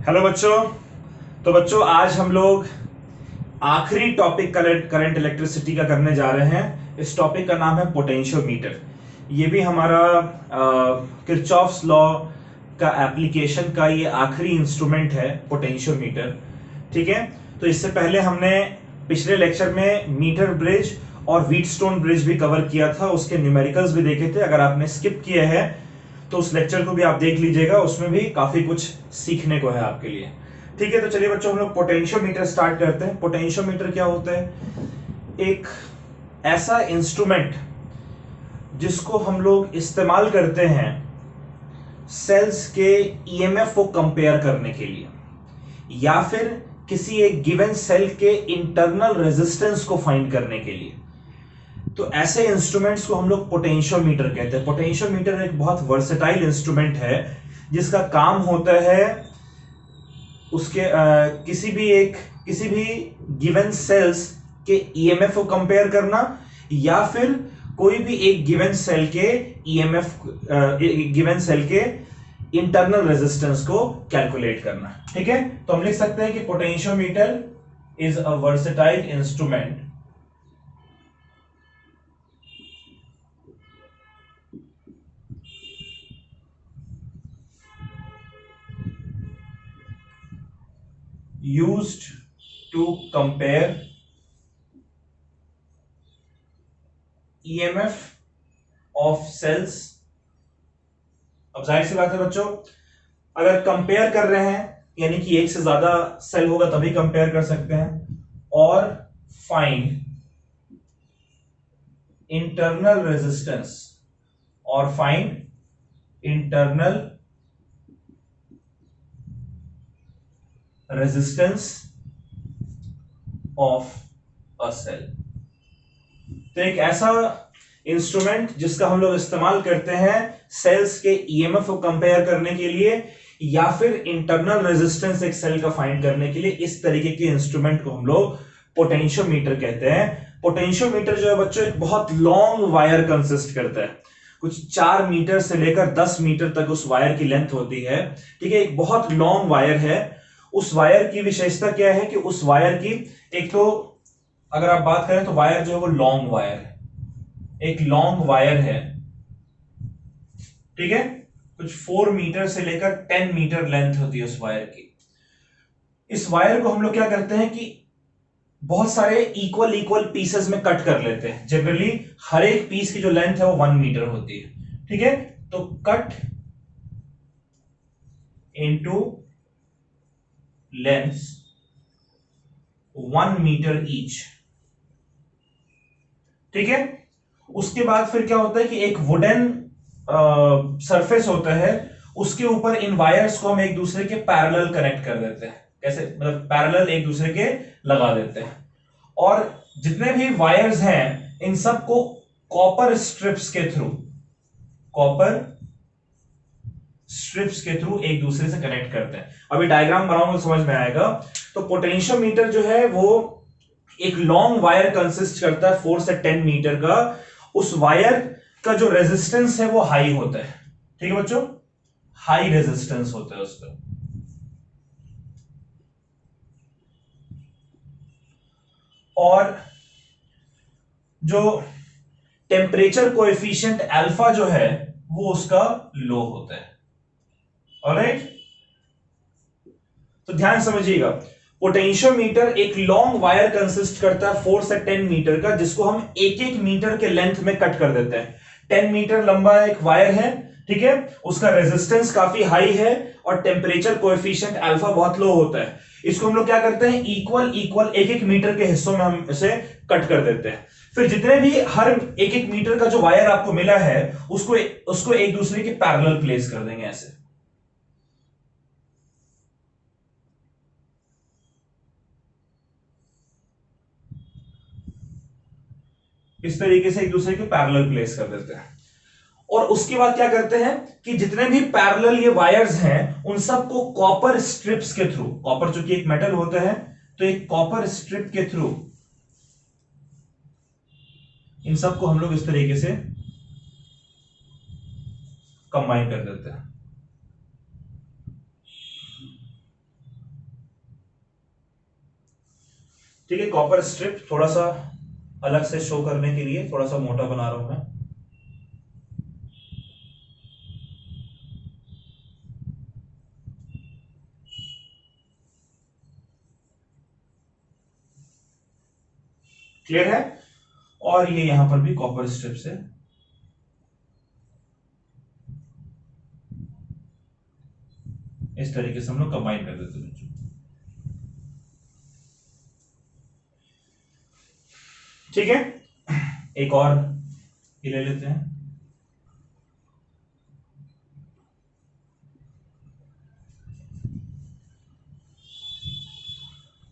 Hello बच्चों। तो बच्चों आज हम लोग आखिरी टॉपिक करंट इलेक्ट्रिसिटी का करने जा रहे हैं। इस टॉपिक का नाम है पोटेंशियोमीटर। ये भी हमारा किरचॉफ्स लॉ का एप्लीकेशन का ये आखिरी इंस्ट्रूमेंट है पोटेंशियोमीटर। ठीक है, तो इससे पहले हमने पिछले लेक्चर में मीटर ब्रिज और व्हीटस्टोन ब्रिज भी कवर किया था, उसके न्यूमेरिकल्स भी देखे थे। अगर आपने स्किप किया है तो उस लेक्चर को भी आप देख लीजिएगा, उसमें भी काफी कुछ सीखने को है आपके लिए। ठीक है, तो चलिए बच्चों हम लोग पोटेंशियोमीटर स्टार्ट करते हैं। पोटेंशियोमीटर क्या होता है? एक ऐसा इंस्ट्रूमेंट जिसको हम लोग इस्तेमाल करते हैं सेल्स के ईएमएफ को कंपेयर करने के लिए, या फिर किसी एक गिवन सेल के इंटरनल रेजिस्टेंस को फाइंड करने के लिए। तो ऐसे इंस्ट्रूमेंट्स को हम लोग पोटेंशियोमीटर कहते हैं। पोटेंशियोमीटर एक बहुत वर्सेटाइल इंस्ट्रूमेंट है जिसका काम होता है उसके किसी भी गिवन सेल्स के ईएमएफ को कंपेयर करना, या फिर कोई भी एक गिवन सेल के गिवन सेल के इंटरनल रेजिस्टेंस को कैलकुलेट करना। ठीक है, तो हम लिख सकते हैं कि potentiometer is a versatile instrument used to compare EMF of cells। अब जाहिर सी बात है बच्चों, अगर कंपेयर कर रहे हैं यानी कि एक से ज्यादा सेल होगा तभी कंपेयर कर सकते हैं। और फाइंड इंटरनल रेजिस्टेंस, और find internal resistance of a cell. तो एक ऐसा इंस्ट्रूमेंट जिसका हम लोग इस्तेमाल करते हैं सेल्स के ईएमएफ को कंपेयर करने के लिए, या फिर इंटरनल रेजिस्टेंस एक सेल का फाइंड करने के लिए, इस तरीके के इंस्ट्रूमेंट को हम लोग पोटेंशियोमीटर कहते हैं। पोटेंशियोमीटर जो है बच्चों एक बहुत लॉन्ग वायर कंसिस्ट करता है, कुछ 4 मीटर से लेकर 10 मीटर तक उस वायर की लेंथ होती है। ठीक है, एक बहुत लॉन्ग वायर है। उस वायर की विशेषता क्या है कि उस वायर की, एक तो अगर आप बात करें तो वायर जो है वो लॉन्ग वायर है, एक लॉन्ग वायर है। ठीक है, कुछ 4 मीटर से लेकर 10 मीटर लेंथ होती है उस वायर की। इस वायर को हम लोग क्या करते हैं कि बहुत सारे इक्वल इक्वल पीसेस में कट कर लेते हैं। जनरली हर एक पीस की जो लेंथ है वो 1 मीटर होती है। ठीक है, तो cut into length 1 metre each. ठीक है, उसके बाद फिर क्या होता है कि एक वुडन सरफेस होता है, उसके ऊपर इन वायर्स को हम एक दूसरे के पैरेलल कनेक्ट कर देते हैं। कैसे? मतलब पैरेलल एक दूसरे के लगा देते हैं, और जितने भी वायर्स हैं इन सबको कॉपर स्ट्रिप्स के थ्रू एक दूसरे से कनेक्ट करते हैं। अभी डायग्राम बनाऊंगा तो समझ में आएगा। तो पोटेंशियोमीटर जो है वो एक लॉन्ग वायर कंसिस्ट करता है 4 से 10 मीटर का। उस वायर का जो रेजिस्टेंस है वो हाई होता है। ठीक है बच्चों, हाई रेजिस्टेंस होता है उसका। और जो टेम्परेचर कोएफिशिएंट अल्फा जो है वो उसका लो होता है। ऑलराइट, तो ध्यान समझिएगा, पोटेंशियोमीटर एक लॉन्ग वायर कंसिस्ट करता है 4 से 10 मीटर का, जिसको हम एक एक मीटर के लेंथ में कट कर देते हैं। 10 मीटर लंबा एक वायर है, ठीक है, उसका रेजिस्टेंस काफी हाई है और टेम्परेचर कोएफिशिएंट अल्फा बहुत लो होता है। इसको हम लोग क्या करते हैं, इक्वल इक्वल एक एक मीटर के हिस्सों में हम इसे कट कर देते हैं। फिर जितने भी हर एक एक मीटर का जो वायर आपको मिला है उसको एक दूसरे के पैरेलल प्लेस कर देंगे ऐसे। इस तरीके से एक दूसरे के पैरेलल प्लेस कर देते हैं, और उसके बाद क्या करते हैं कि जितने भी पैरेलल ये वायर्स हैं उन सबको कॉपर स्ट्रिप्स के थ्रू, कॉपर चूंकि एक मेटल होता है तो एक कॉपर स्ट्रिप के थ्रू इन सबको हम लोग इस तरीके से कंबाइन कर देते हैं। ठीक है, कॉपर स्ट्रिप थोड़ा सा अलग से शो करने के लिए थोड़ा सा मोटा बना रहा हूं मैं। क्लियर है? और ये यहां पर भी कॉपर स्ट्रिप से इस तरीके से हम लोग कंबाइन कर देते हैं बच्चों। ठीक है, एक और ये ले लेते हैं।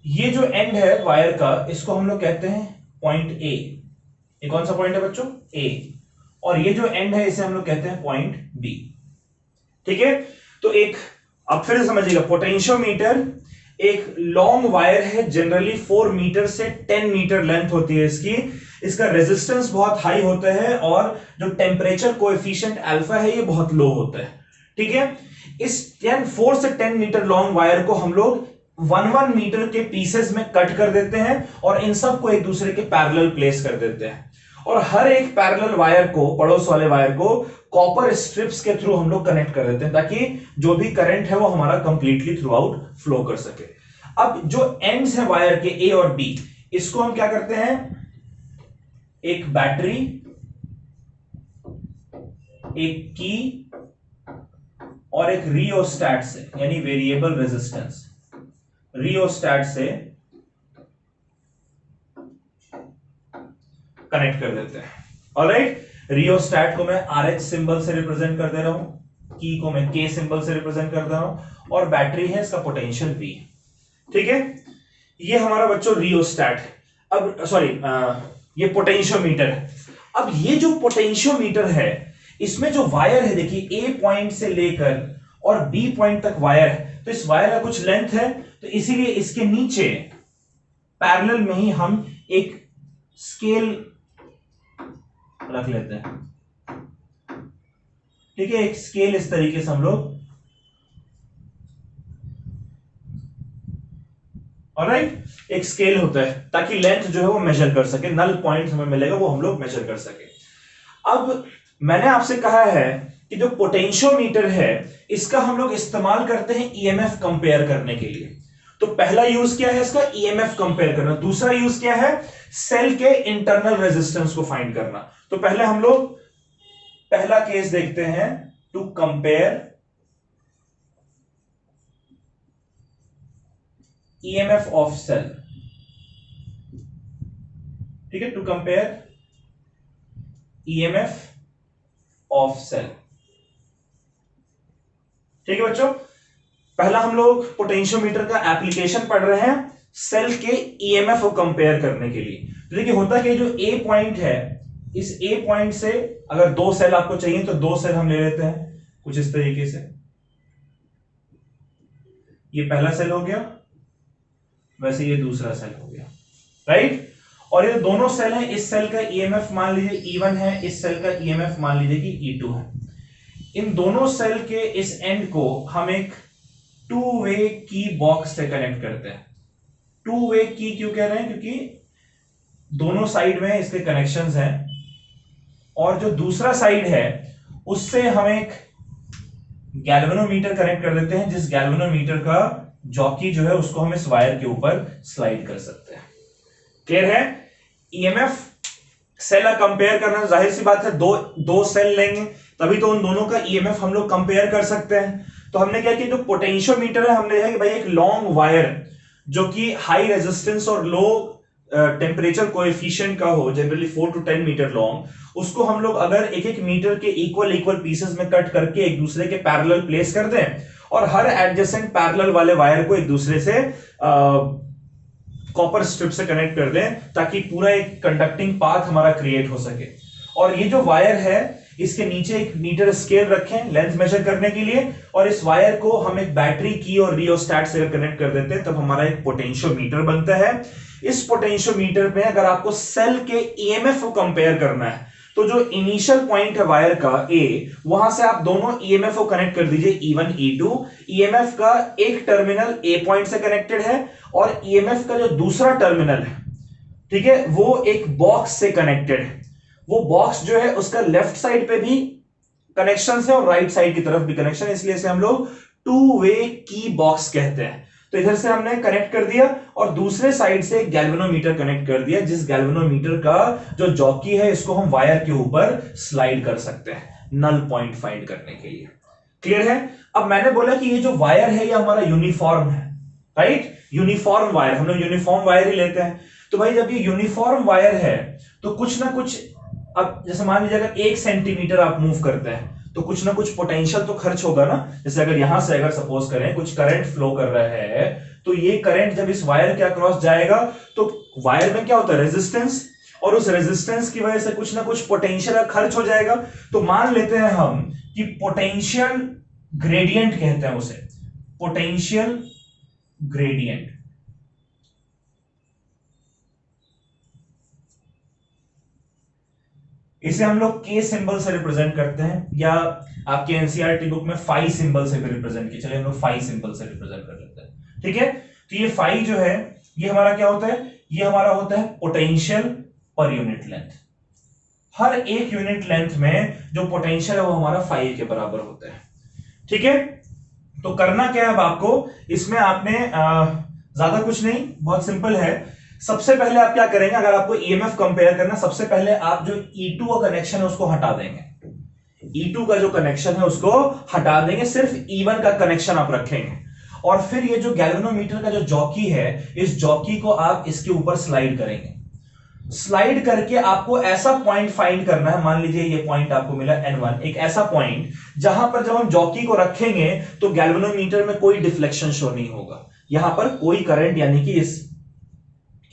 ये जो एंड है वायर का, इसको हम लोग कहते हैं पॉइंट ए। ये कौन सा पॉइंट है बच्चों? ए। और ये जो एंड है इसे हम लोग कहते हैं पॉइंट बी। ठीक है, तो एक, अब फिर समझिएगा, पोटेंशियोमीटर एक लॉन्ग वायर है, जनरली 4 मीटर से 10 मीटर लेंथ होती है इसकी। इसका रेजिस्टेंस बहुत हाई होता है और जो टेम्परेचर कोएफिशिएंट अल्फा है ये बहुत लो होता है। ठीक है, इस 4 से 10 मीटर लॉन्ग वायर को हम लोग 1 मीटर के पीसेस में कट कर देते हैं और इन सब को एक दूसरे के पैरेलल प्लेस कर देते हैं। और हर एक पैरेलल वायर को, पड़ोस वाले वायर को कॉपर स्ट्रिप्स के थ्रू हम लोग कनेक्ट कर देते हैं ताकि जो भी करंट है वो हमारा कंप्लीटली थ्रू आउट फ्लो कर सके। अब जो एंड्स हैं वायर के ए और बी, इसको हम क्या करते हैं, एक बैटरी, एक की और एक रियोस्टैट से, यानी वेरिएबल रेजिस्टेंस, रियोस्टैट से कनेक्ट कर देते हैं। ऑलराइट, रियोस्टैट को मैं RH सिंबल से रिप्रेजेंट कर दे रहा हूं, की को मैं K सिंबल से रिप्रेजेंट कर दे रहा हूं, और बैटरी है, इसका पोटेंशियल V। ठीक है, ये हमारा बच्चों रियोस्टैट है। अब सॉरी, ये पोटेंशियोमीटर है। अब ये जो पोटेंशियोमीटर है, इसमें जो वायर है, देखिए A पॉइंट से लेकर और B पॉइंट तक वायर है, तो इस वायर का कुछ लेंथ है, तो इसीलिए इसके नीचे पैरेलल में ही हम एक स्केल रख लेते हैं। ठीक है, एक स्केल इस तरीके से हम लोग, ऑलराइट, एक स्केल होता है ताकि लेंथ जो है वो मेजर कर सके, नल पॉइंट हमें मिलेगा वो हम लोग मेजर कर सके। अब मैंने आपसे कहा है कि जो पोटेंशियोमीटर है इसका हम लोग इस्तेमाल करते हैं ईएमएफ कंपेयर करने के लिए। तो पहला यूज क्या है इसका, ईएमएफ कंपेयर करना। दूसरा यूज क्या है, सेल के इंटरनल रेजिस्टेंस को फाइंड करना। तो पहले हम लोग पहला केस देखते हैं, to compare EMF of cell. ठीक है, to compare EMF of cell. ठीक है बच्चों, पहला हम लोग पोटेंशियोमीटर का एप्लीकेशन पढ़ रहे हैं सेल के ईएमएफ को कंपेयर करने के लिए। तो देखिए होता कि जो ए पॉइंट है, इस ए पॉइंट से अगर 2 सेल आपको चाहिए तो 2 सेल हम ले लेते हैं कुछ इस तरीके से। ये पहला सेल हो गया, वैसे ये दूसरा सेल हो गया, राइट। और ये दोनों सेल हैं, इस सेल का ईएमएफ मान लीजिए E1 है, इस सेल का ईएमएफ मान लीजिए कि E2 है। इन दोनों सेल के इस एंड को हम एक 2 वे की बॉक्स से कनेक्ट करते हैं। 2 वे की क्यों कह रहे हैं, क्योंकि दोनों साइड में इसके कनेक्शंस हैं और जो दूसरा साइड है उससे हम एक गैल्वेनोमीटर कनेक्ट कर देते हैं, जिस गैल्वेनोमीटर का जॉकी जो है उसको हम इस वायर के ऊपर स्लाइड कर सकते हैं। क्लियर है? ईएमएफ सेल का कंपेयर करना, जाहिर सी बात है दो सेल लेंगे तभी तो उन दोनों का ईएमएफ हम लोग कंपेयर कर सकते हैं। तो हमने क्या किया, जो पोटेंशियोमीटर है हमने देखा कि भाई एक लॉन्ग वायर जो कि हाई रेजिस्टेंस और लो टेम्परेचर कोएफिशिएंट का हो, जनरली 4 to 10 मीटर लॉन्ग, उसको हम लोग अगर एक एक मीटर के इक्वल पीसेस में कट करके एक दूसरे के पैरेलल प्लेस कर दें और हर एडजेसेंट पैरेलल वाले वायर को एक दूसरे से कॉपर स्ट्रिप से कनेक्ट कर दें ताकि पूरा एक कंडक्टिंग पाथ हमारा क्रिएट हो सके। और ये जो वायर है इसके नीचे एक मीटर स्केल रखें लेंथ मेजर करने के लिए, और इस वायर को हम एक बैटरी की और रियोस्टैट से कनेक्ट कर देते हैं, तब हमारा एक पोटेंशियोमीटर बनता है। इस पोटेंशियोमीटर में अगर आपको सेल के ईएमएफ को कंपेयर करना है तो जो इनिशियल पॉइंट है वायर का ए, वहां से आप दोनों ईएमएफ को कनेक्ट कर दीजिए, E1 E2। ईएमएफ का एक टर्मिनल ए पॉइंट से कनेक्टेड है और ईएमएफ का जो दूसरा टर्मिनल है, ठीक है, वो एक बॉक्स से कनेक्टेड है। वो बॉक्स जो है उसका लेफ्ट साइड पे भी कनेक्शन है और राइट साइड की तरफ भी कनेक्शन है, इसलिए इसे हम लोग टू वे की बॉक्स कहते हैं। तो इधर से हमने कनेक्ट कर दिया और दूसरे साइड से गैल्वेनोमीटर कनेक्ट कर दिया, जिस गैल्वेनोमीटर का जो जॉकी है इसको हम वायर के ऊपर स्लाइड कर सकते हैं नल पॉइंट फाइंड करने के लिए। क्लियर है? अब मैंने बोला कि ये जो वायर है ये हमारा यूनिफॉर्म है, राइट? यूनिफॉर्म वायर, हम लोग यूनिफॉर्म वायर ही लेते हैं। तो भाई जब ये यूनिफॉर्म वायर है तो कुछ ना कुछ, अब जैसे मान लीजिए अगर 1 सेंटीमीटर आप मूव करते हैं तो कुछ ना कुछ पोटेंशियल तो खर्च होगा ना। जैसे अगर यहां से अगर सपोज करें कुछ करंट फ्लो कर रहा है, तो ये करंट जब इस वायर के अक्रॉस जाएगा तो वायर में क्या होता है, रेजिस्टेंस, और उस रेजिस्टेंस की वजह से कुछ ना कुछ पोटेंशियल खर्च हो जाएगा। तो मान लेते हैं हम कि पोटेंशियल ग्रेडियंट कहते हैं उसे, पोटेंशियल ग्रेडियंट। इसे हम लोग के सिंबल से रिप्रेजेंट करते हैं, या आपके एनसीईआरटी बुक में फाई सिंबल से भी रिप्रेजेंट किया, चलिए हम लोग फाई सिंबल से रिप्रेजेंट कर लेते हैं, ठीक है। तो ये फाई जो है ये हमारा क्या होता है, ये हमारा होता है पोटेंशियल पर यूनिट लेंथ। हर एक यूनिट लेंथ में जो पोटेंशियल है वो हमारा फाई के बराबर होता है, ठीक है। तो करना क्या है अब आपको, इसमें आपने ज्यादा कुछ नहीं, बहुत सिंपल है। सबसे पहले आप क्या करेंगे, अगर आपको ईएमएफ कंपेयर करना, सबसे पहले आप जो E2 का कनेक्शन है उसको हटा देंगे। E2 का जो कनेक्शन है उसको हटा देंगे, सिर्फ E1 का कनेक्शन आप रखेंगे। और फिर ये जो गैल्वेनोमीटर का जो जॉकी है, इस जॉकी को आप इसके ऊपर स्लाइड करेंगे। स्लाइड करके आपको ऐसा पॉइंट फाइंड करना है, मान लीजिए ये पॉइंट आपको मिला N1, एक ऐसा पॉइंट जहां पर जब हम जॉकी को रखेंगे तो गैल्वेनोमीटर में कोई डिफ्लेक्शन शो नहीं होगा, यहां पर कोई करंट यानी कि इस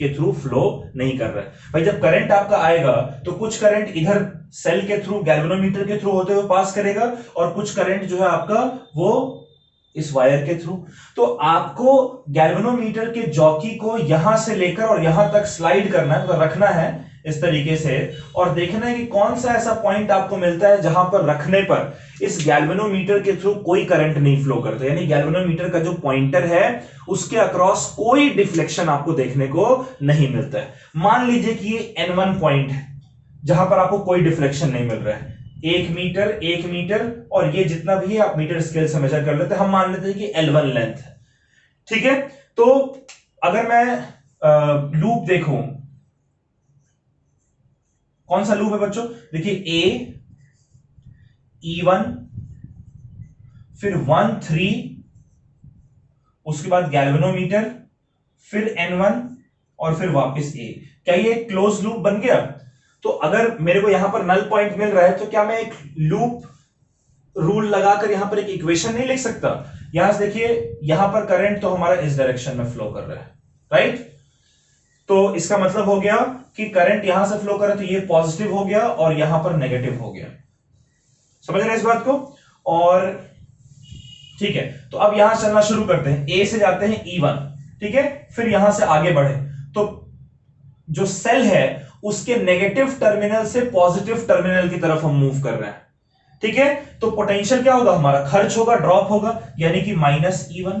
के थ्रू फ्लो नहीं कर रहा है। भाई जब करंट आपका आएगा तो कुछ करंट इधर सेल के थ्रू, गैल्वेनोमीटर के थ्रू होते हुए पास करेगा, और कुछ करंट जो है आपका वो इस वायर के थ्रू। तो आपको गैल्वेनोमीटर के जॉकी को यहां से लेकर और यहां तक स्लाइड करना है, तो रखना है इस तरीके से, और देखना है कि कौन सा ऐसा पॉइंट आपको मिलता है जहां पर रखने पर इस गैल्वेनोमीटर के थ्रू कोई करंट नहीं फ्लो करता, यानी गैल्वेनोमीटर का जो पॉइंटर है उसके अक्रॉस कोई डिफ्लेक्शन आपको देखने को नहीं मिलता है। मान लीजिए कि ये N1 पॉइंट है जहां पर आपको कोई डिफ्लेक्शन नहीं मिल रहा है, 1 मीटर, और ये जितना भी है आप मीटर स्केल से मेजर कर लेते हैं, हम मान लेते हैं कि L1 लेंथ है, ठीक है। तो अगर मैं लूप देखूं, कौन सा लूप है बच्चों, देखिए A, E1, फिर 1 3, उसके बाद गैल्वेनोमीटर, फिर N1, और फिर वापस A। क्या ये क्लोज लूप बन गया? तो अगर मेरे को यहां पर नल पॉइंट मिल रहा है तो क्या मैं एक लूप रूल लगाकर यहां पर एक इक्वेशन नहीं लिख सकता? यहां से देखिए, यहां पर करंट तो हमारा इस डायरेक्शन में फ्लो कर रहा है, राइट? तो इसका मतलब हो गया कि करंट यहां से फ्लो कर रहा है तो ये पॉजिटिव हो गया और यहां पर नेगेटिव हो गया। समझ रहे हैं इस बात को? और ठीक है, तो अब यहां चलना शुरू करते हैं, ए से जाते हैं E1, ठीक है, फिर यहां से आगे बढ़े तो जो सेल है उसके नेगेटिव टर्मिनल से पॉजिटिव टर्मिनल की तरफ हम मूव कर रहे हैं, ठीक है। तो पोटेंशियल क्या होगा, हमारा खर्च होगा, ड्रॉप होगा, यानी कि -E1।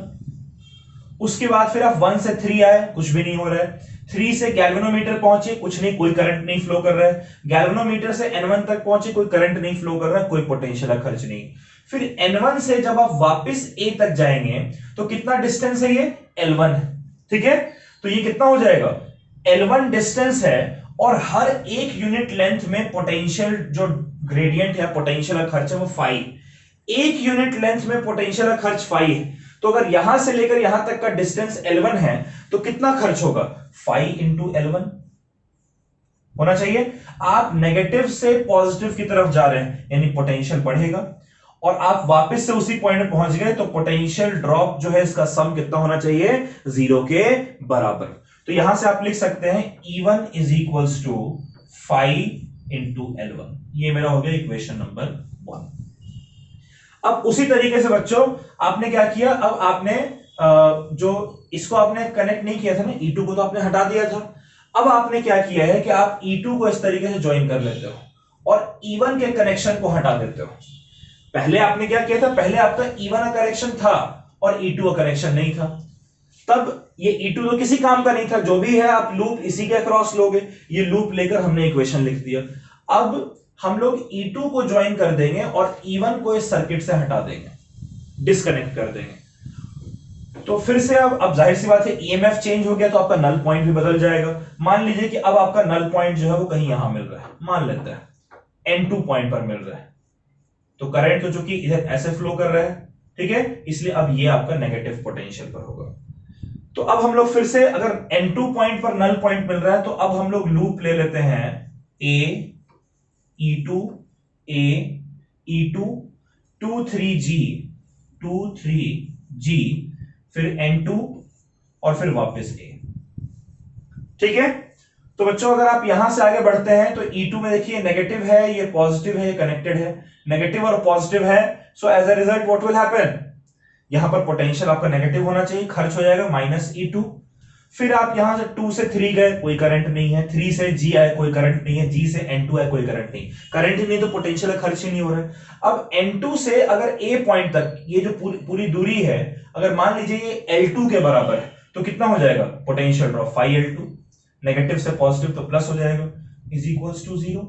उसके बाद फिर आप 1 से 3 आए, कुछ भी नहीं हो रहा है। 3 से गैल्वेनोमीटर पहुंचे, कुछ नहीं, कोई करंट नहीं फ्लो कर रहा है। गैल्वेनोमीटर से N1 तक पहुंचे, कोई करंट नहीं फ्लो कर रहा है, कोई पोटेंशियल खर्च नहीं। फिर N1 से जब आप वापस A तक जाएंगे तो कितना डिस्टेंस है, ये L1 है, ठीक है। तो ये कितना हो जाएगा, L1 डिस्टेंस है, और हर एक यूनिट लेंथ में पोटेंशियल जो ग्रेडियंट है, पोटेंशियल खर्च है, वो फाई। एक यूनिट लेंथ में पोटेंशियल खर्च फाई है, तो अगर यहां से लेकर यहां तक का डिस्टेंस L1 है तो कितना खर्च होगा, फाई इंटू L1 होना चाहिए। आप नेगेटिव से पॉजिटिव की तरफ जा रहे हैं, यानी पोटेंशियल बढ़ेगा, और आप वापस से उसी पॉइंट में पहुंच गए तो पोटेंशियल ड्रॉप जो है इसका सम कितना होना चाहिए, 0 के बराबर। तो यहां से आप लिख सकते हैं E1 is equals to phi into L1। ये मेरा हो गया इक्वेशन नंबर 1। अब उसी तरीके से बच्चों आपने क्या किया, अब आपने जो इसको आपने कनेक्ट नहीं किया था ना, E2 को तो आपने हटा दिया था। अब आपने क्या किया है कि आप E2 को इस तरीके से ज्वाइन कर लेते हो और E1 के कनेक्शन को हटा देते हो। पहले आपने क्या किया था, पहले आपका E1 का कनेक्शन था और E2 का कनेक्शन नहीं था, तब ये E2 तो किसी काम का नहीं था, जो भी है आप लूप इसी के अक्रॉस लोगे, ये लूप लेकर हमने इक्वेशन लिख दिया। अब हम लोग E2 को ज्वाइन कर देंगे और E1 को इस सर्किट से हटा देंगे, डिस्कनेक्ट कर देंगे। तो फिर से अब जाहिर सी बात है EMF चेंज हो गया तो आपका नल पॉइंट भी बदल जाएगा। मान लीजिए कि अब आपका नल पॉइंट जो है वो कहीं यहां मिल रहा है, मान लेते हैं N2 पॉइंट पर मिल रहा है, तो करंट तो चूंकि इधर ऐसे फ्लो कर रहा है, ठीक है, इसलिए अब ये आपका नेगेटिव पोटेंशियल पर होगा। तो अब हम लोग फिर से अगर N2 पॉइंट पर नल पॉइंट मिल रहा है तो अब हम लोग लूप ले लेते हैं A E2 A E2 2 3 G फिर N2 और फिर वापस A। ठीक है, तो बच्चों अगर आप यहां से आगे बढ़ते हैं तो E2 में देखिए नेगेटिव है, ये पॉजिटिव है, ये कनेक्टेड है, नेगेटिव और पॉजिटिव है, so as a result what will happen, यहां पर पोटेंशियल आपका नेगेटिव होना चाहिए, खर्च हो जाएगा -E2। फिर आप यहां से 2 से 3 गए, कोई करंट नहीं है, 3 से G आए, कोई करंट नहीं है, G से N2 आए, कोई करंट नहीं, करंट ही नहीं तो पोटेंशियल खर्च ही नहीं हो रहा है। अब N2 से अगर A पॉइंट तक ये जो पूरी दूरी है, अगर मान लीजिए ये L2 के बराबर है तो कितना हो जाएगा पोटेंशियल ड्रॉप, 5L2, नेगेटिव से पॉजिटिव तो प्लस हो जाएगा, इज इक्वल्स टू 0।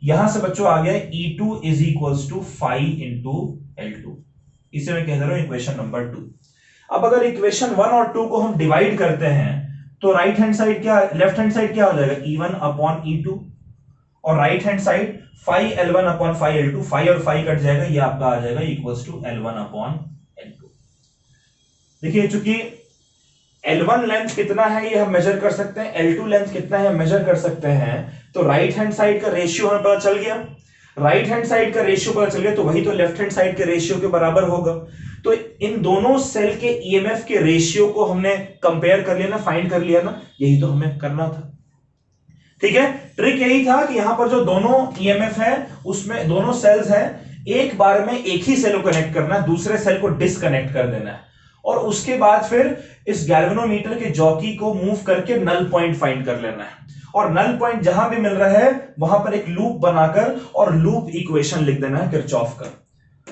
यहां से बच्चों आ गया E2 is equals to 5 into L2, इसे मैं कह दे रहा हूं इक्वेशन नंबर 2। अब अगर इक्वेशन 1 और 2 को हम डिवाइड करते हैं तो राइट हैंड साइड क्या, लेफ्ट हैंड साइड क्या हो जाएगा, E1 अपॉन E2, और right hand side 5L1 upon 5L2, 5 और 5 कट जाएगा, ये आपका आ जाएगा equals to L1 upon L2। देखिए चूंकि L1 लेंथ कितना है ये हम मेजर कर सकते हैं, L2 लेंथ कितना है मेजर कर सकते हैं, तो राइट हैंड साइड का रेशियो हमें पता चल गया, राइट हैंड साइड का रेशियो पता चल गया तो वही तो लेफ्ट हैंड साइड के रेशियो के बराबर होगा। तो इन दोनों सेल के ईएमएफ के रेशियो को हमने कंपेयर कर लिया ना, फाइंड कर लिया ना, यही तो हमें करना था। ठीक है, ट्रिक यही था कि यहां पर जो दोनों ईएमएफ है उसमें दोनों सेल्स हैं, एक बार में एक ही सेल को कनेक्ट करना है, दूसरे सेल को डिसकनेक्ट कर देना है, और उसके बाद फिर इस गैल्वेनोमीटर के जॉकी को मूव करके नल पॉइंट फाइंड कर लेना है, और नल पॉइंट जहां भी मिल रहा है वहां पर एक लूप बनाकर और लूप इक्वेशन लिख देना है किरचॉफ का,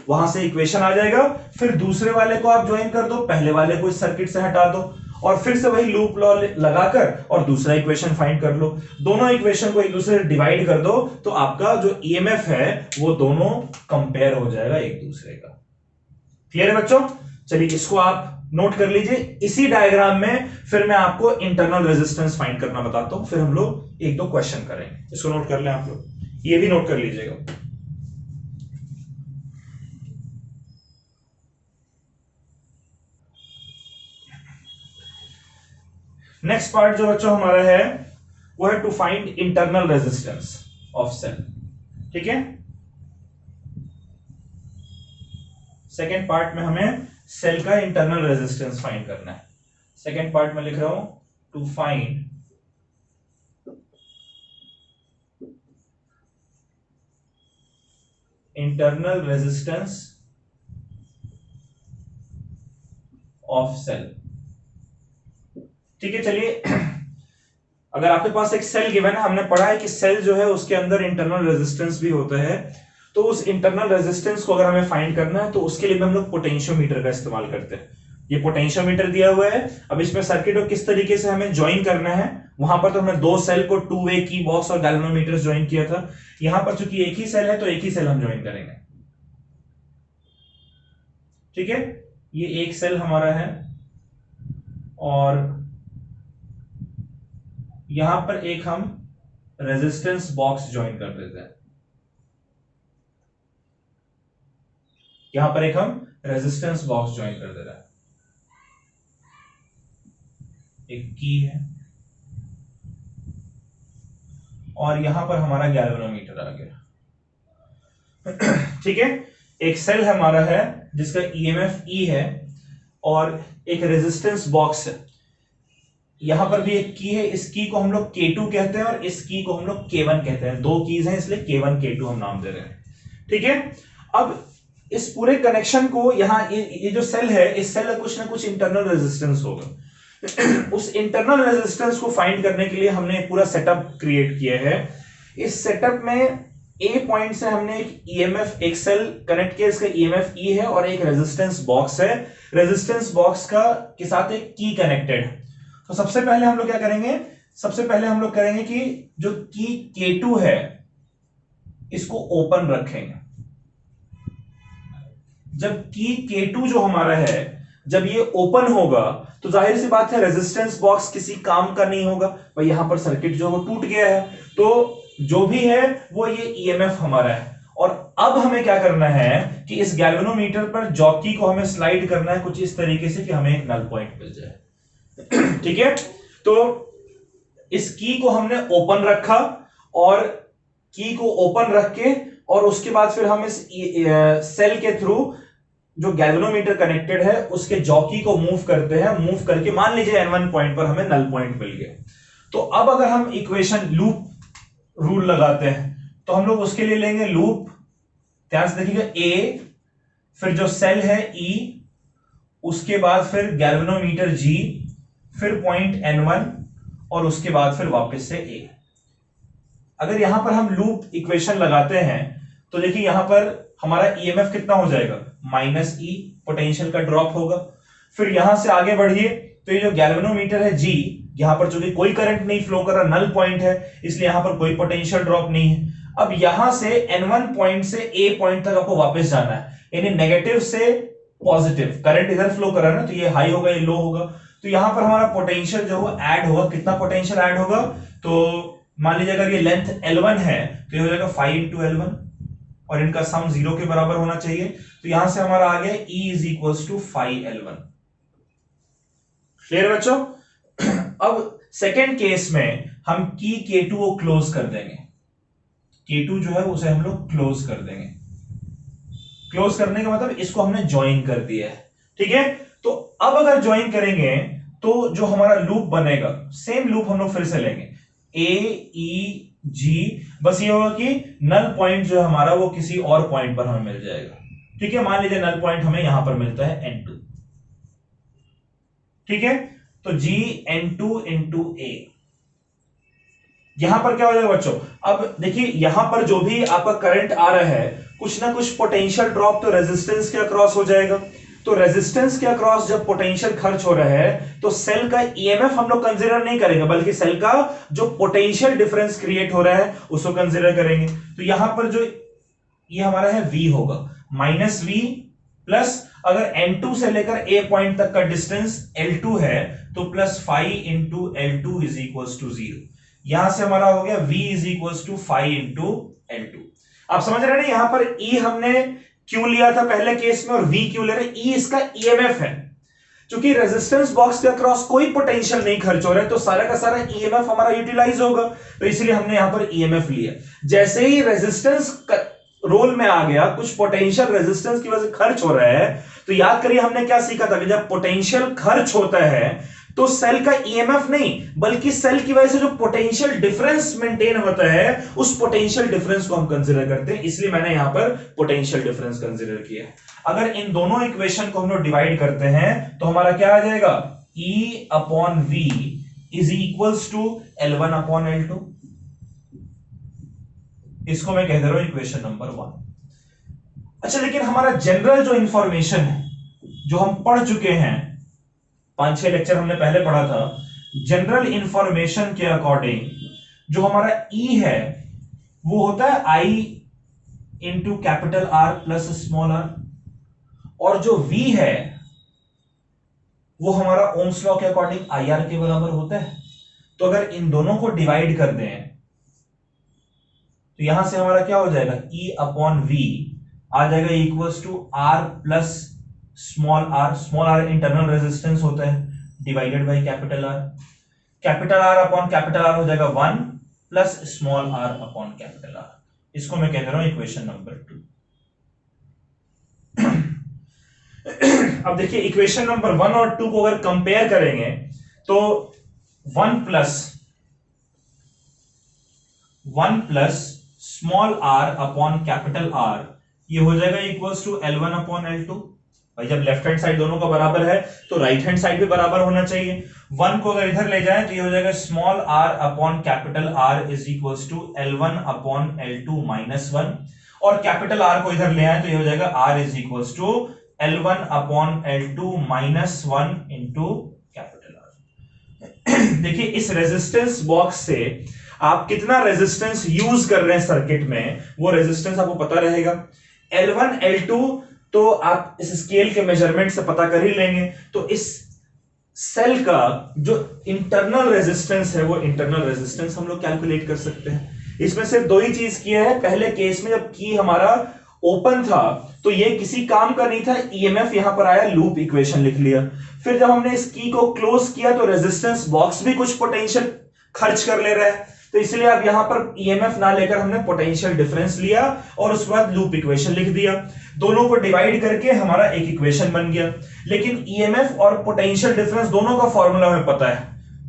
वहां से इक्वेशन आ जाएगा। फिर दूसरे वाले को आप ज्वाइन कर दो, पहले वाले को इस सर्किट से हटा दो, और फिर से वही लूप लॉ लगाकर और दूसरा इक्वेशन फाइंड कर लो। दोनों इक्वेशन को एक दूसरे से डिवाइड कर दो तो आपका जो ईएमएफ है वो दोनों कंपेयर हो जाएगा एक दूसरे का। क्लियर है बच्चों? चलिए इसको आप नोट कर लीजिए। इसी डायग्राम में फिर मैं आपको इंटरनल रेजिस्टेंस फाइंड करना बताता हूं, फिर हम लोग एक दो क्वेश्चन करेंगे। इसको नोट कर लें आप लोग, ये भी नोट कर लीजिएगा। नेक्स्ट पार्ट जो बच्चों हमारा है वो है to find internal resistance of cell. ठीक है, सेकेंड पार्ट में हमें सेल का इंटरनल रेजिस्टेंस फाइंड करना है। सेकेंड पार्ट में लिख रहा हूं to find internal resistance of cell. ठीक है, चलिए अगर आपके पास एक सेल गिवन है, हमने पढ़ा है कि सेल जो है उसके अंदर इंटरनल रेजिस्टेंस भी होता है, तो उस इंटरनल रेजिस्टेंस को अगर हमें फाइंड करना है तो उसके लिए हम लोग पोटेंशियोमीटर का इस्तेमाल करते हैं। ये पोटेंशियोमीटर दिया हुआ है, अब इसमें सर्किट को किस तरीके से हमें ज्वाइन करना है, वहां पर तो हमने दो सेल को टू वे की बॉक्स और गैल्वेनोमीटर ज्वाइन किया था, यहां पर चूंकि एक ही सेल है तो एक ही सेल हम ज्वाइन करेंगे। ठीक है, ये एक सेल हमारा है और यहां पर एक हम रेजिस्टेंस बॉक्स ज्वाइन कर देते हैं, यहां पर एक हम रेजिस्टेंस बॉक्स ज्वाइन कर दे रहे हैं, एक की है और यहां पर हमारा गैल्वेनोमीटर आ गया। ठीक है, एक सेल हमारा है जिसका ईएमएफ ई है और एक रेजिस्टेंस बॉक्स है, यहां पर भी एक की है, इस की को हम लोग K2 कहते हैं और इस की को हम लोग K1 कहते हैं, दो कीज हैं इसलिए K1 K2 हम नाम दे रहे हैं। ठीक है, अब इस पूरे कनेक्शन को यहां ये जो सेल है, इस सेल का कुछ ना कुछ इंटरनल रेजिस्टेंस होगा। उस इंटरनल रेजिस्टेंस को फाइंड करने के लिए हमने पूरा सेटअप क्रिएट किया है। इस सेटअप में ए पॉइंट से हमने एक ईएमएफ एक सेल कनेक्ट किया, इसका ईएमएफ ई है और एक रेजिस्टेंस बॉक्स है, रेजिस्टेंस बॉक्स का के साथ एक की कनेक्टेड। तो सबसे पहले हम लोग क्या करेंगे, सबसे पहले हम लोग करेंगे कि जो की K2 है इसको ओपन रखेंगे। जब की K2 जो हमारा है जब ये ओपन होगा तो जाहिर सी बात है रेजिस्टेंस बॉक्स किसी काम का नहीं होगा भाई, यहां पर सर्किट जो है वो टूट गया है, तो जो भी है वो ये ईएमएफ हमारा है। और अब हमें क्या करना है कि इस गैल्वेनोमीटर पर जॉकी को हमें स्लाइड करना है कुछ इस तरीके से कि हमें एक नल पॉइंट मिल जाए। ठीक है, तो इस की को हमने ओपन रखा और की को ओपन रख के और उसके बाद फिर हम इस सेल के थ्रू जो गैल्वेनोमीटर कनेक्टेड है उसके जॉकी को मूव करते हैं, मूव करके मान लीजिए N1 पॉइंट पर हमें नल पॉइंट मिल गया। तो अब अगर हम इक्वेशन लूप रूल लगाते हैं तो हम लोग उसके लिए लेंगे लूप, ध्यान से देखिएगा, ए फिर जो सेल है ई, उसके बाद फिर गैल्वेनोमीटर जी, फिर पॉइंट N1 और उसके बाद फिर वापस से ए। अगर यहां पर हम लूप इक्वेशन लगाते हैं तो देखिए यहां पर हमारा ईएमएफ कितना हो जाएगा, माइनस ई, पोटेंशियल का ड्रॉप होगा। फिर यहां से आगे बढ़िए तो ये जो गैल्वेनोमीटर है जी, यहां पर चूंकि कोई करंट नहीं फ्लो कर रहा, नल पॉइंट है, इसलिए यहां पर कोई पोटेंशियल ड्रॉप नहीं है। अब यहां से N1 पॉइंट से ए पॉइंट तक आपको वापस जाना है, यानी नेगेटिव से पॉजिटिव, करंट इधर फ्लो कर रहा है ना, तो ये हाई होगा ये लो होगा। तो यहां पर हमारा पोटेंशियल जो है ऐड होगा, कितना पोटेंशियल ऐड होगा, तो मान लीजिए अगर ये लेंथ L1 है तो ये हो जाएगा 5 इंटू L1 और इनका सम 0 के बराबर होना चाहिए। तो यहां से हमारा आ गया E is equal to 5L1। Clear बच्चों? अब सेकेंड केस में हम की K2 को क्लोज कर देंगे, K2 जो है उसे हम लोग क्लोज कर देंगे। क्लोज करने का मतलब इसको हमने ज्वाइन कर दिया है। ठीक है, तो अब अगर ज्वाइन करेंगे तो जो हमारा लूप बनेगा, सेम लूप हम लोग फिर से लेंगे, ए ई जी, बस ये होगा कि नल पॉइंट जो है हमारा वो किसी और पॉइंट पर हमें मिल जाएगा। ठीक है, मान लीजिए नल पॉइंट हमें यहां पर मिलता है N2। ठीक है, तो G N2 इंटू ए, यहां पर क्या हो जाएगा बच्चों, अब देखिए यहां पर जो भी आपका करंट आ रहा है कुछ ना कुछ पोटेंशियल ड्रॉप तो रेजिस्टेंस के अक्रॉस हो जाएगा। तो रेजिस्टेंस के अक्रॉस जब पोटेंशियल खर्च हो रहा है तो सेल का ईएमएफ हम लोग कंसीडर नहीं करेंगे, बल्कि सेल का जो पोटेंशियल डिफरेंस क्रिएट हो रहा है उसको कंसीडर करेंगे। तो यहां पर जो ये हमारा है V होगा, माइनस V प्लस, अगर N2 से लेकर A पॉइंट तक का डिस्टेंस L2 है तो plus 5 into L2 is equal to 0। यहां से हमारा हो गया V is equal to 5 into L2। आप समझ रहे हैं ना, यहां पर E हमने क्यों लिया था पहले केस में और V क्यों ले रहे हैं, E इसका ईएमएफ है। क्योंकि रेजिस्टेंस बॉक्स के अक्रॉस कोई पोटेंशियल नहीं खर्च हो रहा है तो सारा का सारा ईएमएफ हमारा यूटिलाइज होगा, तो इसलिए हमने यहां पर ईएमएफ लिया। जैसे ही रेजिस्टेंस रोल में आ गया, कुछ पोटेंशियल रेजिस्टेंस की वजह से खर्च हो रहा है, तो याद करिए हमने क्या सीखा था कि जब पोटेंशियल खर्च होता है तो सेल का ईएमएफ नहीं बल्कि सेल की वजह से जो पोटेंशियल डिफरेंस मेंटेन होता है उस पोटेंशियल डिफरेंस को हम कंसीडर करते हैं, इसलिए मैंने यहां पर पोटेंशियल डिफरेंस कंसीडर किया। अगर इन दोनों इक्वेशन को हम लोग डिवाइड करते हैं तो हमारा क्या आ जाएगा, E upon V is equals to L1 upon L2। इसको मैं कह दे रहा हूं इक्वेशन नंबर 1। अच्छा, लेकिन हमारा जनरल जो इंफॉर्मेशन है जो हम पढ़ चुके हैं, 5-6 लेक्चर हमने पहले पढ़ा था, जनरल इंफॉर्मेशन के अकॉर्डिंग जो हमारा E है वो होता है I into capital R plus small r, और जो V है वो हमारा ओम्स लॉ के अकॉर्डिंग IR के बराबर होता है। तो अगर इन दोनों को डिवाइड कर दें तो यहां से हमारा क्या हो जाएगा, E अपॉन V आ जाएगा equals to R plus small r, small r internal resistance होता है, divided by capital R। Capital R upon capital R हो जाएगा 1 plus small r upon capital R। इसको मैं कह दे रहा हूं इक्वेशन नंबर 2। अब देखिए इक्वेशन नंबर 1 और 2 को अगर कंपेयर करेंगे तो 1 plus small r upon capital R ये हो जाएगा equals to L1 upon L2। भाई जब लेफ्ट हैंड साइड दोनों का बराबर है तो राइट हैंड साइड भी बराबर होना चाहिए। 1 को अगर इधर ले जाएं तो ये हो जाएगा small r upon capital R is equals to L1 upon L2 minus 1, और कैपिटल R को इधर ले आए तो ये हो जाएगा R is equals to L1 upon L2 minus 1 into capital R। देखिए इस रेजिस्टेंस बॉक्स से आप कितना रेजिस्टेंस यूज कर रहे हैं सर्किट में, वो रेजिस्टेंस आपको पता रहेगा। L1 L2 तो आप इस स्केल के मेजरमेंट से पता कर ही लेंगे। तो इस सेल का जो इंटरनल रेजिस्टेंस है वो इंटरनल रेजिस्टेंस हम लोग कैलकुलेट कर सकते हैं। इसमें सिर्फ दो ही चीज किया है। पहले केस में जब की हमारा ओपन था तो ये किसी काम का नहीं था, ईएमएफ यहां पर आया, लूप इक्वेशन लिख लिया। फिर जब हमने इस की को क्लोज किया तो रेजिस्टेंस बॉक्स भी कुछ पोटेंशियल खर्च कर ले रहा है, तो इसलिए अब यहां पर ईएमएफ ना लेकर हमने पोटेंशियल डिफरेंस लिया और उसके बाद लूप इक्वेशन लिख दिया। दोनों को डिवाइड करके हमारा एक इक्वेशन बन गया। लेकिन ईएमएफ और पोटेंशियल डिफरेंस दोनों का फॉर्मूला हमें पता है,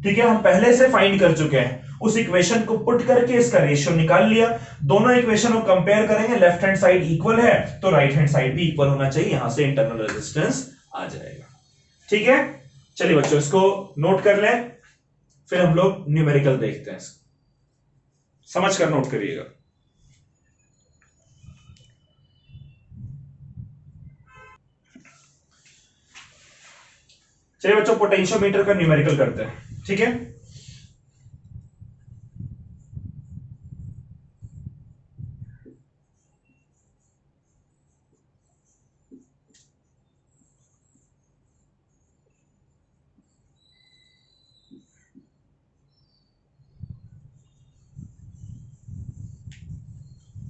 ठीक है, हम पहले से फाइंड कर चुके हैं। उस इक्वेशन को पुट करके इसका रेशियो निकाल लिया। दोनों इक्वेशन को कंपेयर करेंगे, लेफ्ट हैंड साइड इक्वल है तो राइट हैंड साइड भी इक्वल होना चाहिए, यहां से इंटरनल रेजिस्टेंस आ जाएगा। ठीक है, चलिए बच्चों इसको नोट कर लें, फिर हम लोग न्यूमेरिकल देखते हैं। समझ कर नोट करिएगा। चलिए बच्चों पोटेंशियोमीटर का न्यूमेरिकल करते हैं, ठीक है।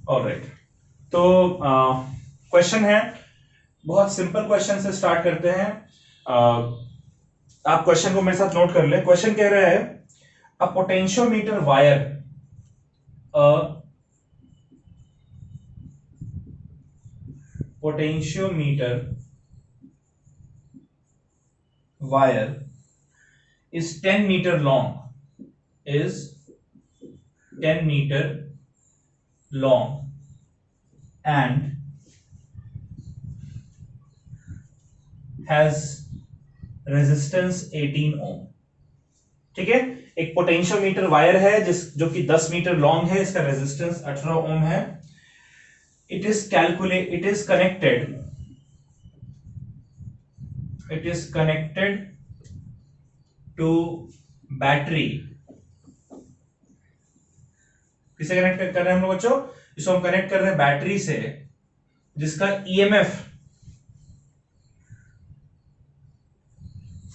ऑलराइट, तो क्वेश्चन है, बहुत सिंपल क्वेश्चन से स्टार्ट करते हैं। आप क्वेश्चन को मेरे साथ नोट कर ले। क्वेश्चन कह रहा है अ potentiometer wire, potentiometer wire is 10 meter long, is 10 meter long and has resistance 18 ohm। ठीक है, एक पोटेंशियोमीटर वायर है जो कि 10 मीटर लॉन्ग है, इसका रेजिस्टेंस 18 ओम है। It is connected to battery. किसे कनेक्ट कर रहे हैं हम लोग बच्चों? इसको हम कनेक्ट कर रहे हैं बैटरी से, जिसका EMF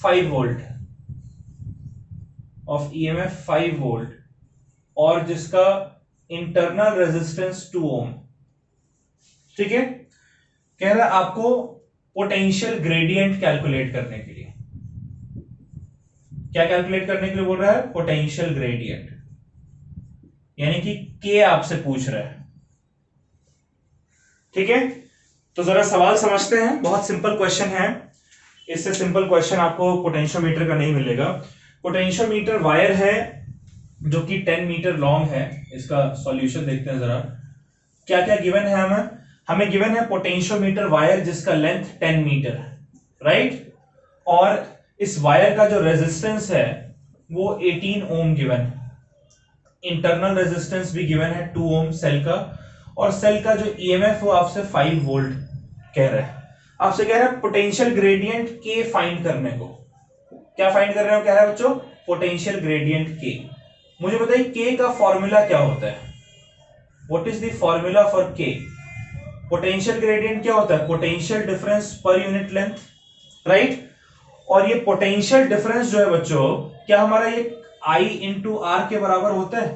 5 volt of EMF 5 volt और जिसका इंटरनल रेजिस्टेंस 2 ओम। ठीक है, कह रहा है आपको पोटेंशियल ग्रेडियंट कैलकुलेट करने के लिए। क्या कैलकुलेट करने के लिए बोल रहा है? पोटेंशियल ग्रेडियंट, यानी कि के आपसे पूछ रहा है। ठीक है, तो जरा सवाल समझते हैं। बहुत सिंपल क्वेश्चन है, इससे सिंपल क्वेश्चन आपको पोटेंशियोमीटर का नहीं मिलेगा। पोटेंशियोमीटर वायर है जो कि 10 मीटर लॉन्ग है। इसका सॉल्यूशन देखते हैं जरा। क्या क्या गिवन है हमें गिवन है पोटेंशियोमीटर वायर जिसका लेंथ 10 मीटर, राइट, और इस वायर का जो रेजिस्टेंस है वो 18 ओम गिवन है। इंटरनल रेजिस्टेंस भी गिवन है 2 ओम सेल का, और सेल का जो ईएमएफ वो आपसे 5 वोल्ट कह रहा है। आपसे कह रहा है पोटेंशियल ग्रेडियंट के फाइंड करने को। क्या फाइंड कर रहे हो? कह रहा है बच्चों पोटेंशियल ग्रेडियंट के। मुझे बताइए के का फॉर्मूला क्या होता है? What is the formula for के? पोटेंशियल ग्रेडियंट क्या होता है? Potential difference per unit length, right. और ये पोटेंशियल डिफरेंस जो है बच्चों, क्या हमारा ये I इंटू आर के बराबर होता है?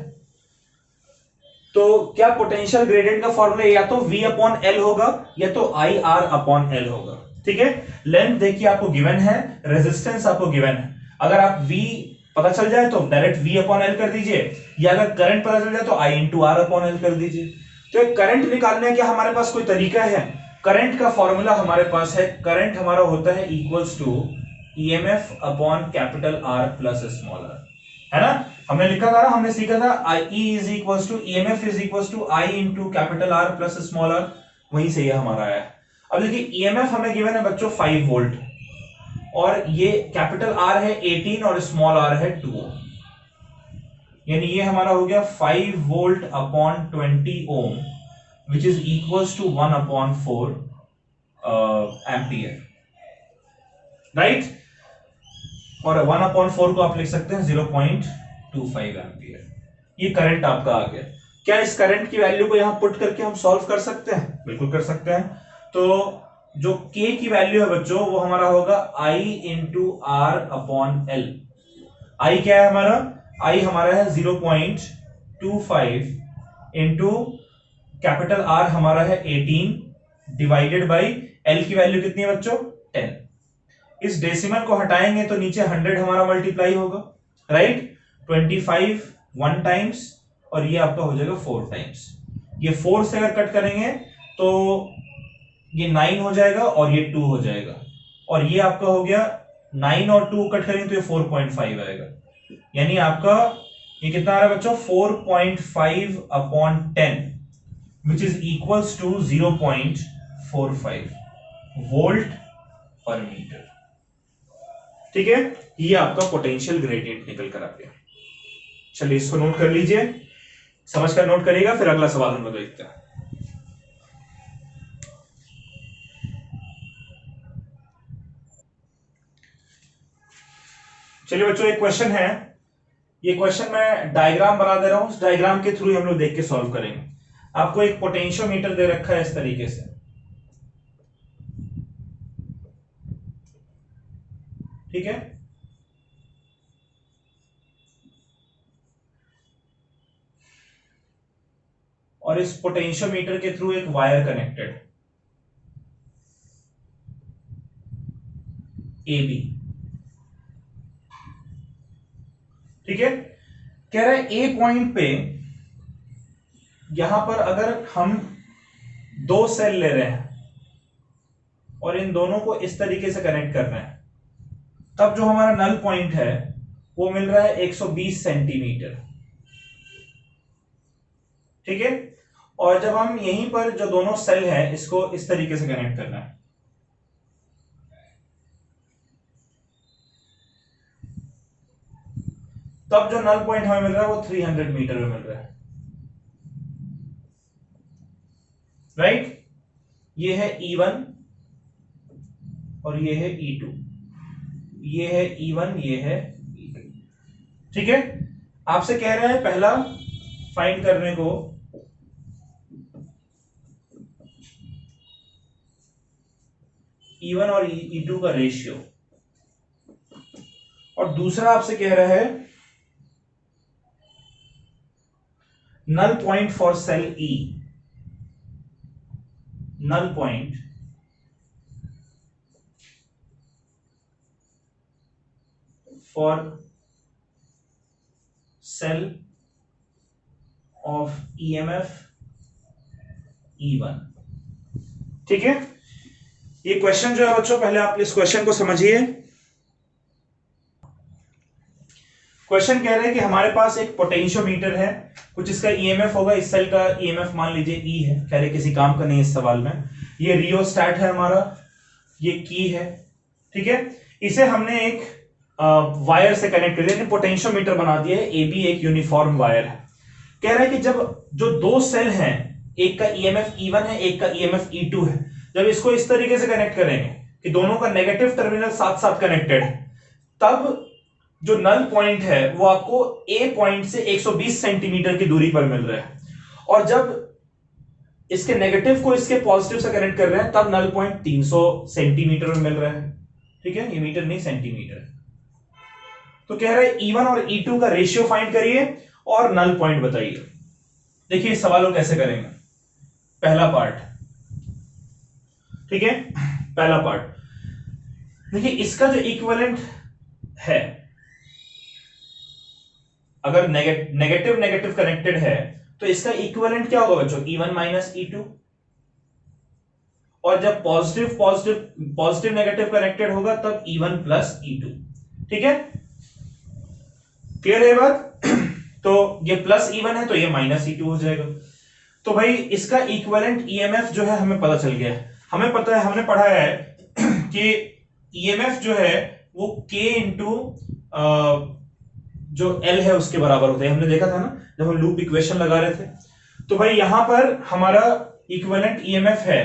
तो क्या पोटेंशियल ग्रेडियंट का फॉर्मूला या तो V अपॉन एल होगा या तो आई आर अपॉन एल होगा। ठीक है, लेंथ देखिए आपको गिवन है, रेजिस्टेंस आपको गिवन है। अगर आप V पता चल जाए तो डायरेक्ट V अपॉन एल कर दीजिए, या अगर करंट पता चल जाए तो I into are upon L कर दीजिए। तो एक करंट निकालने का हमारे पास कोई तरीका है? करंट का फॉर्मूला हमारे पास है, करंट हमारा होता है equals to EMF upon capital R plus small R, है ना। हमने लिखा था, हमने सीखा था I is equals to EMF is equals to I into capital R plus small R, वहीं से ये हमारा आया है। अब देखिए ईएमएफ हमें गिवन है बच्चों 5 वोल्ट, और ये कैपिटल आर है 18 और स्मॉल आर है 2 ओम, यानी ये हमारा हो गया 5 volt upon 20 ohm which is equals to 1 upon 4 ampere, right. और 1 अपॉन 4 को आप लिख सकते हैं 0.25 एम्पियर। ये करंट आपका आ गया। क्या इस करंट की वैल्यू को यहां पुट करके हम सॉल्व कर सकते हैं? बिल्कुल कर सकते हैं। तो जो K की वैल्यू है बच्चों वो हमारा होगा I into are upon l. I क्या है हमारा? I हमारा है 0.25 इंटू कैपिटल R हमारा है 18 डिवाइडेड बाई L की वैल्यू कितनी है बच्चों? 10। इस डेसिमल को हटाएंगे तो नीचे 100 हमारा मल्टीप्लाई होगा, राइट। 25 1 टाइम्स और ये आपका हो जाएगा 4 टाइम्स। ये 4 से अगर कट करेंगे तो ये 9 हो जाएगा और ये 2 हो जाएगा, और ये आपका हो गया 9 और 2 कट करेंगे तो ये 4.5 आएगा। यानी आपका ये कितना आ रहा है बच्चों? 4.5 upon 10 which is equals to 0.45 volt per metre. ठीक है, ये आपका पोटेंशियल ग्रेडियंट निकल कर आ गया। चलिए इसको नोट कर लीजिए, समझ कर नोट करिएगा, फिर अगला सवाल हम लोग देखते हैं। चलिए बच्चों एक क्वेश्चन है, ये क्वेश्चन मैं डायग्राम बना दे रहा हूं, उस डायग्राम के थ्रू हम लोग देख के सॉल्व करेंगे। आपको एक पोटेंशियोमीटर दे रखा है इस तरीके से, ठीक है। और इस पोटेंशियोमीटर के थ्रू एक वायर कनेक्टेड ए बी, ठीक है। कह रहा है ए पॉइंट पे यहां पर अगर हम 2 सेल ले रहे हैं और इन दोनों को इस तरीके से कनेक्ट कर रहे हैं, तब जो हमारा नल पॉइंट है वो मिल रहा है 120 सेंटीमीटर, ठीक है। और जब हम यहीं पर जो दोनों सेल है इसको इस तरीके से कनेक्ट करना है, तब जो नल पॉइंट हमें मिल रहा है वो 300 मीटर में मिल रहा है, राइट। ये है E1 और ये है E2, ये है E1 ये है E2, ठीक है। आपसे कह रहा है पहला फाइंड करने को E1 और E2 का रेशियो, और दूसरा आपसे कह रहा है null point for cell E, null point for cell of EMF E1, ठीक है। ये क्वेश्चन जो है बच्चों पहले आप इस क्वेश्चन को समझिए। क्वेश्चन कह रहे हैं कि हमारे पास एक पोटेंशियोमीटर है, कुछ इसका ईएमएफ होगा, इस सेल का ईएमएफ मान लीजिए ई है, कह रहे किसी काम का नहीं इस सवाल में। ये रियोस्टैट है हमारा, ये की है, ठीक है। इसे हमने एक वायर से कनेक्ट कर दिया, पोटेंशियोमीटर बना दिया है, ए बी एक यूनिफॉर्म वायर है। कह रहा है कि जब जो 2 सेल हैं, एक का ईएमएफ E1 है, एक का ईएमएफ E2 है, जब इसको इस तरीके से कनेक्ट करेंगे कि दोनों का नेगेटिव टर्मिनल साथ साथ कनेक्टेड है, तब जो नल पॉइंट है वो आपको ए पॉइंट से 120 सेंटीमीटर की दूरी पर मिल रहा है, और जब इसके नेगेटिव को इसके पॉजिटिव से कनेक्ट कर रहे हैं तब नल पॉइंट 300 सेंटीमीटर में मिल रहा है, ठीक है। ये मीटर नहीं सेंटीमीटर। तो कह रहा है E1 और E2 का रेशियो फाइंड करिए और नल पॉइंट बताइए। देखिए इस सवाल को कैसे करेंगे। पहला पार्ट, ठीक है, पहला पार्ट देखिए, इसका जो इक्विवेलेंट है, अगर नेगेटिव नेगेटिव कनेक्टेड है तो इसका इक्विवेलेंट क्या होगा बच्चों? E1 माइनस E2, और जब positive positive positive negative connected होगा तब E1 प्लस E2, ठीक है। क्लियर है बात? तो ये प्लस E1 है तो ये माइनस E2 हो जाएगा। तो भाई इसका इक्विवेलेंट ईएमएफ जो है हमें पता चल गया है। हमें पता है, हमने पढ़ा है कि ईएमएफ जो है वो K इंटू जो L है उसके बराबर होता है। हमने देखा था ना जब हम लूप इक्वेशन लगा रहे थे। तो भाई यहां पर हमारा इक्विवेलेंट ईएमएफ है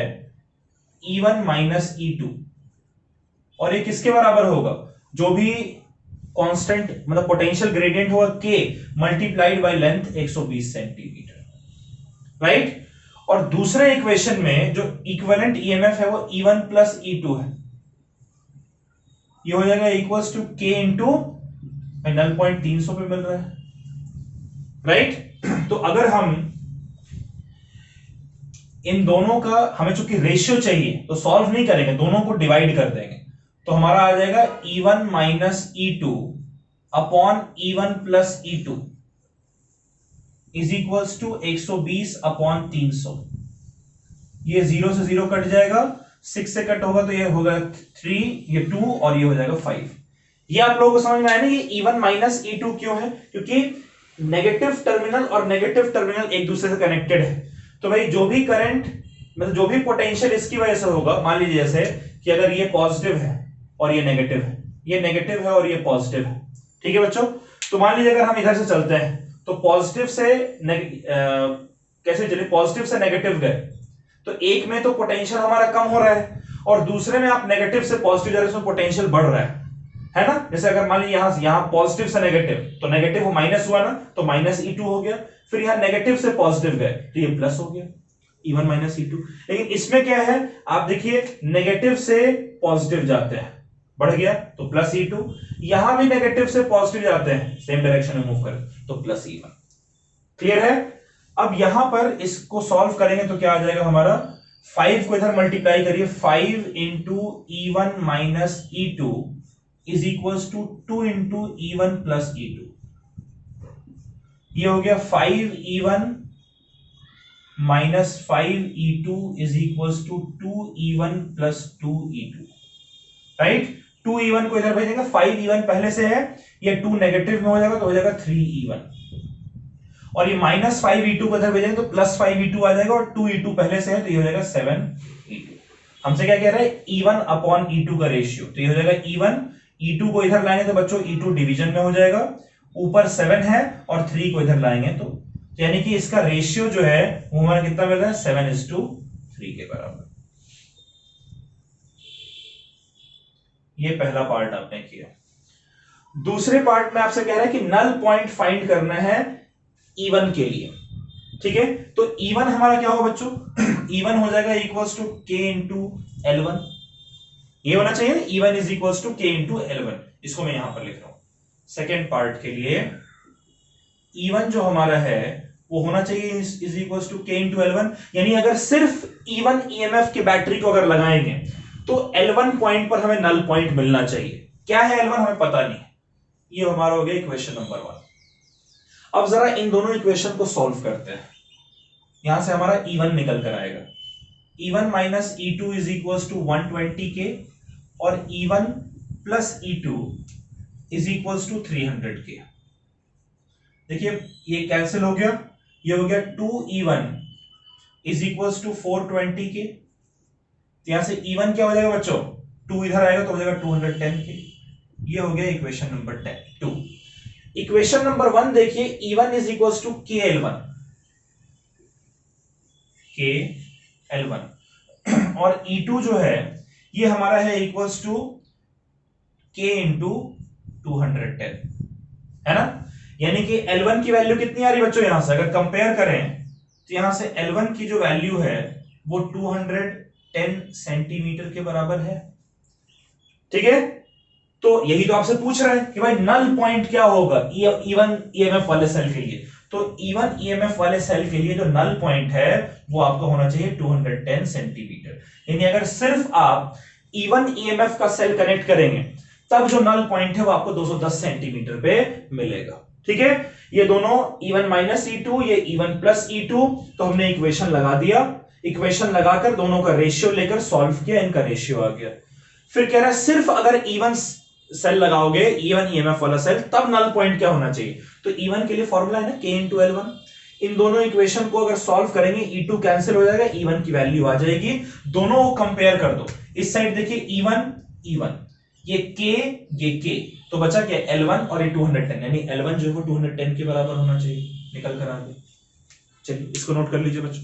E1 माइनस E2, और ये किसके बराबर होगा? जो भी कांस्टेंट मतलब पोटेंशियल ग्रेडियंट होगा K multiplied by length 120 centimetre, right. और दूसरे इक्वेशन में जो इक्विवेलेंट ईएमएफ है वो E1 प्लस E2 है, ये हो जाएगा equals to K into null point 300 पे मिल रहा है, राइट। तो अगर हम इन दोनों का, हमें चूंकि रेशियो चाहिए तो सॉल्व नहीं करेंगे, दोनों को डिवाइड कर देंगे, तो हमारा आ जाएगा E1 minus E2 upon E1 plus E2 is equals to 120 upon 300। ये 0 से 0 कट जाएगा, 6 से कट होगा तो ये होगा 3, ये 2 और ये हो जाएगा 5। ये आप लोगों को समझ में आया ना कि E1 माइनस E2 क्यों है? क्योंकि नेगेटिव टर्मिनल और नेगेटिव टर्मिनल एक दूसरे से कनेक्टेड है। तो भाई जो भी करंट मतलब जो भी पोटेंशियल इसकी वजह से होगा, मान लीजिए जैसे कि अगर ये पॉजिटिव है और ये नेगेटिव है, ये नेगेटिव है और ये पॉजिटिव है, ठीक है बच्चों। तो मान लीजिए अगर हम इधर से चलते हैं तो पॉजिटिव से कैसे चले, पॉजिटिव से नेगेटिव गए तो एक में तो पोटेंशियल हमारा कम हो रहा है और दूसरे में आप नेगेटिव से पॉजिटिव जा रहे हैं, उसमें पोटेंशियल बढ़ रहा है ना। जैसे अगर मान लीजिए यहां पॉजिटिव से नेगेटिव, तो नेगेटिव माइनस हुआ ना, तो माइनस E2 हो गया। फिर यहां नेगेटिव से पॉजिटिव गए तो ये प्लस हो गया, E1 माइनस E2। लेकिन इसमें क्या है, आप देखिए नेगेटिव से पॉजिटिव जाते हैं, बढ़ गया तो प्लस E2, यहां भी नेगेटिव से पॉजिटिव जाते हैं, सेम डायरेक्शन में मूव करें तो प्लस E1। क्लियर है? अब यहां पर इसको सॉल्व करेंगे तो क्या आ जाएगा हमारा, 5 को इधर मल्टीप्लाई करिए, 5 into E1 minus E2 is equals to 2 into E1 plus E2। ये हो गया 5E1 minus 5E2 is equals to 2E1 plus 2E2, right. 2E1 को इधर भेजेंगे, 5E1 पहले से है, ये 2 नेगेटिव में हो जाएगा तो हो जाएगा 3E1, और ये माइनस 5E2 को इधर भेजेंगे तो प्लस 5E2 आ जाएगा, और 2E2 पहले से है तो ये हो जाएगा 7E2। हमसे क्या कह रहा है, E1 अपॉन E2 का रेशियो, तो ये हो जाएगा E1, E2 को इधर लाएंगे तो बच्चों E2 डिवीजन में हो जाएगा, ऊपर 7 है और 3 को इधर लाएंगे तो यानी कि इसका रेशियो जो है वो हमारा कितना मिल रहा है, 7:3 के बराबर। ये पहला पार्ट आपने किया। दूसरे पार्ट में आपसे कह रहा है कि नल पॉइंट फाइंड करना है E1 के लिए, ठीक है। तो E1 हमारा क्या होगा बच्चों, E1 हो जाएगा equals to K into L1, ये होना चाहिए ना, E1 is equals to K into L1, इसको मैं यहां पर लिख रहा हूं। सेकेंड पार्ट के लिए E1 जो हमारा है वो होना चाहिए is equals to K into L1, यानी अगर सिर्फ E1 EMF की बैटरी को अगर लगाएंगे तो L1 पॉइंट पर हमें नल पॉइंट मिलना चाहिए। क्या है L1 हमें पता नहीं, ये हमारा हो गया इक्वेशन नंबर 1। अब जरा इन दोनों इक्वेशन को सॉल्व करते हैं, यहां से हमारा E1 निकल कर आएगा, E1 minus E2 is equals to 120K और E1 plus E2 is equals to 300K। देखिए ये कैंसिल हो गया, ये हो गया 2E1 is equals to 420K, यहां से E1 क्या हो जाएगा बच्चों, 2 इधर आएगा तो हो जाएगा 210K। ये हो गया इक्वेशन नंबर 2। इक्वेशन नंबर 1 देखिए, E1 is equals to KL1 और E2 जो है ये हमारा है इक्वल्स टू K इंटू 210, है ना। यानी कि L1 की वैल्यू कितनी आ रही बच्चों, यहां से अगर कंपेयर करें तो यहां से L1 की जो वैल्यू है वो 210 सेंटीमीटर के बराबर है, ठीक है। तो यही तो आपसे पूछ रहा है कि भाई नल पॉइंट क्या होगा E1 EMF वाले सेल के लिए। तो E1 EMF वाले सेल के लिए जो नल पॉइंट है वो आपको होना चाहिए 210 सेंटीमीटर। यानी अगर सिर्फ आप E1 EMF का सेल कनेक्ट करेंगे तब जो नल पॉइंट है वो आपको 210 सेंटीमीटर पे मिलेगा, ठीक है। ये दोनों E1 माइनस E2, ये E1 प्लस E2, तो हमने इक्वेशन लगा दिया, इक्वेशन लगाकर दोनों का रेशियो लेकर सॉल्व किया, इनका रेशियो आ गया। फिर कह रहा है सिर्फ अगर E1 सेल लगाओगे, E1 EMF वाला सेल, तब नल पॉइंट क्या होना चाहिए। तो E1 के लिए फॉर्मूला है ना K इंटू L1, इन दोनों इक्वेशन को अगर सॉल्व करेंगे E2 कैंसिल हो जाएगा, E1 की वैल्यू आ जाएगी। दोनों को कंपेयर कर दो। इस साइड देखिए E1 ये K, तो बचा क्या L1 और ये 210, यानी L1 जो है वो 210 के बराबर होना चाहिए, निकल कर आ गया। चलिए इसको नोट कर लीजिए बच्चों।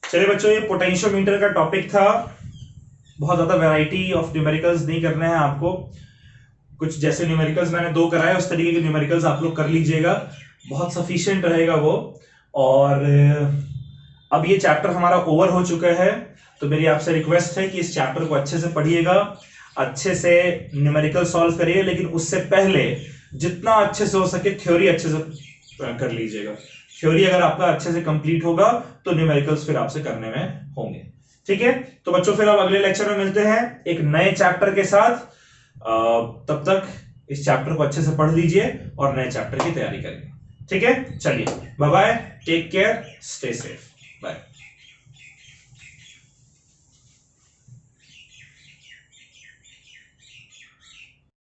चलिए बच्चों, ये पोटेंशियोमीटर का टॉपिक था। बहुत ज्यादा वैरायटी ऑफ न्यूमेरिकल्स नहीं करने हैं आपको, कुछ जैसे न्यूमेरिकल्स मैंने 2 कराए उस तरीके के न्यूमेरिकल्स आप लोग कर लीजिएगा, बहुत सफिशिएंट रहेगा वो। और अब ये चैप्टर हमारा ओवर हो चुका है, तो मेरी आपसे रिक्वेस्ट है कि इस चैप्टर को अच्छे से पढ़िएगा, अच्छे से न्यूमेरिकल सॉल्व करिए, लेकिन उससे पहले जितना अच्छे से हो सके थ्योरी अच्छे से कर लीजिएगा। थ्योरी अगर आपका अच्छे से कंप्लीट होगा तो न्यूमेरिकल्स फिर आपसे करने में होंगे। ठीक है, तो बच्चों फिर अब अगले लेक्चर में मिलते हैं एक नए चैप्टर के साथ। तब तक इस चैप्टर को अच्छे से पढ़ लीजिए और नए चैप्टर की तैयारी करिए। ठीक है, चलिए bye bye, take care, stay safe, bye.